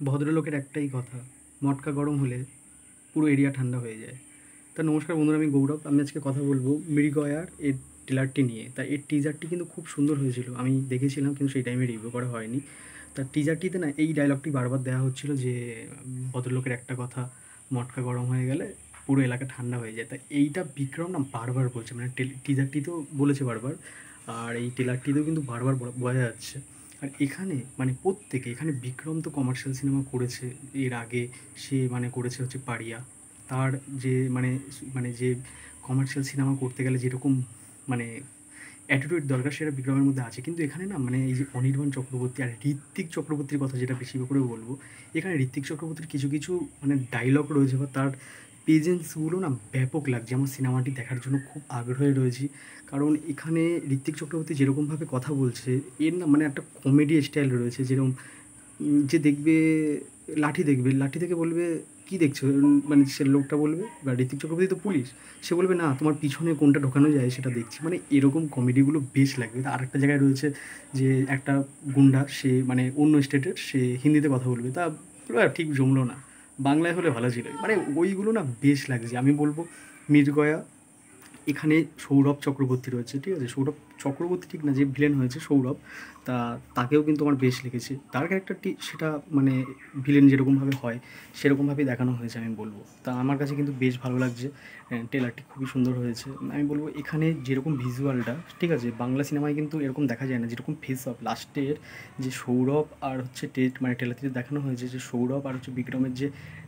ভদ্রলোকের একটাই কথা, মটকা গরম হলে পুরো এরিয়া ঠান্ডা হয়ে যায়। তা নমস্কার বন্ধুরা, আমি গৌরব। আমি আজকে কথা বলবো মৃগয়ার এর ট্রেলারটি নিয়ে। তা এর টিজারটি কিন্তু খুব সুন্দর হয়েছিল, আমি দেখেছিলাম কিন্তু সেই টাইমে রিভিউ করা হয়নি। তা টিজারটিতে না এই ডায়লগটি বারবার দেওয়া হচ্ছিল যে ভদ্রলোকের একটা কথা, মটকা গরম হয়ে গেলে পুরো এলাকা ঠান্ডা হয়ে যায়। তা এইটা বিক্রম না বারবার বলছে, মানে টিজারটিতেও বলেছে বারবার, আর এই ট্রেলারটিতেও কিন্তু বারবার বোঝা যাচ্ছে। আর এখানে মানে প্রত্যেকে, এখানে বিক্রম তো কমার্শিয়াল সিনেমা করেছে এর আগে, সে মানে করেছে হচ্ছে পারিয়া। তার যে মানে মানে যে কমার্শিয়াল সিনেমা করতে গেলে যেরকম মানে অ্যাটিটিউড দরকার সেটা বিক্রমের মধ্যে আছে। কিন্তু এখানে না মানে এই যে অনির্বাণ চক্রবর্তী আর ঋত্বিক চক্রবর্তীর কথা যেটা বেশি করে বলবো, এখানে ঋত্বিক চক্রবর্তীর কিছু কিছু মানে ডায়লগ রয়েছে বা তার প্রেজেন্সগুলো না ব্যাপক লাগছে। আমার সিনেমাটি দেখার জন্য খুব আগ্রহে রয়েছি, কারণ এখানে ঋত্বিক চক্রবর্তী যেরকমভাবে কথা বলছে, এর না মানে একটা কমেডি স্টাইল রয়েছে। যেরকম যে দেখবে লাঠি, দেখবে লাঠি থেকে বলবে কী দেখছো, মানে সে লোকটা বলবে, বা ঋত্বিক চক্রবর্তী তো পুলিশ, সে বলবে না তোমার পিছনে কোনটা ঢোকানো যায় সেটা দেখছি। মানে এরকম কমেডিগুলো বেশ লাগবে। আর একটা জায়গায় রয়েছে যে একটা গুন্ডা, সে মানে অন্য স্টেটের, সে হিন্দিতে কথা বলবে, তা ঠিক জমলো না, বাংলায় হলে ভালো ছিল। মানে ওইগুলো না বেশ লাগছে। আমি বলবো মির্গয়া, এখানে সৌরভ চক্রবর্তী রয়েছে, ঠিক আছে, সৌরভ চক্রবর্তী ঠিক না, যে ভিলেন হয়েছে সৌরভ, তা তাকেও কিন্তু আমার বেশ লেগেছে। তার ক্যারেক্টারটি সেটা মানে ভিলেন যেরকমভাবে হয় সেরকমভাবেই দেখানো হয়েছে আমি বলবো। তা আমার কাছে কিন্তু বেশ ভালো লাগছে, ট্রেলারটি খুবই সুন্দর হয়েছে। আমি বলবো এখানে যেরকম ভিজুয়ালটা, ঠিক আছে, বাংলা সিনেমায় কিন্তু এরকম দেখা যায় না, যেরকম ফেস অফ লাস্টের যে সৌরভ আর হচ্ছে মানে ট্রেলারটিতে দেখানো হয়েছে যে সৌরভ আর হচ্ছে বিক্রমের যে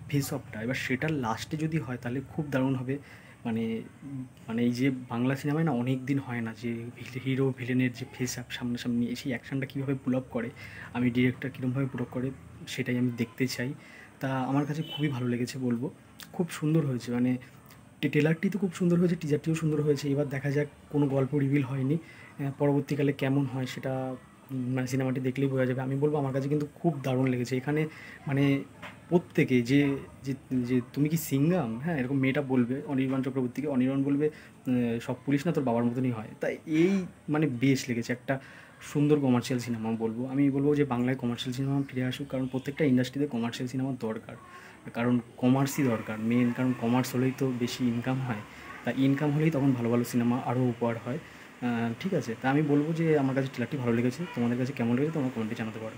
ফেস অফটা, এবার সেটা লাস্টে যদি হয় তাহলে খুব দারুণ হবে। মানে মানে এই যে বাংলা সিনেমায় না অনেক দিন হয় না যে হিরো ভিলেনের যে ফেস আপ সামনাসামনি সেই অ্যাকশানটা কীভাবে পুল আপ করে, আমি ডিরেক্টর কীরকমভাবে পুল আপ করে সেটাই আমি দেখতে চাই। তা আমার কাছে খুবই ভালো লেগেছে বলবো, খুব সুন্দর হয়েছে। মানে ট্রেলারটি তো খুব সুন্দর হয়েছে, টিজারটিও সুন্দর হয়েছে। এবার দেখা যাক, কোনো গল্প রিভিল হয়নি, পরবর্তীকালে কেমন হয় সেটা মানে সিনেমাটি দেখলেই বোঝা যাবে। আমি বলবো আমার কাছে কিন্তু খুব দারুণ লেগেছে। এখানে মানে প্রত্যেকে যে যে যে তুমি কি সিঙ্গাম, হ্যাঁ, এরকম মেয়েটা বলবে অনির্বাণ চক্রবর্তীকে, অনির্বাণ বলবে সব পুলিশ না তোর বাবার মতনই হয়। তাই এই মানে বেশ লেগেছে, একটা সুন্দর কমার্শিয়াল সিনেমা বলবো। আমি বলবো যে বাংলায় কমার্শিয়াল সিনেমা ফিরে আসুক, কারণ প্রত্যেকটা ইন্ডাস্ট্রিতে কমার্শিয়াল সিনেমার দরকার, কারণ কমার্সই দরকার মেন, কারণ কমার্স হলেই তো বেশি ইনকাম হয়। তা ইনকাম হলেই তখন ভালো ভালো সিনেমা আরও উপহার হয়। ঠিক আছে, তা আমি বলবো যে আমার কাছে ট্রেলারটি ভালো লেগেছে। তোমাদের কাছে কেমন লেগেছে তোমরা কমেন্টে জানাতে পারো।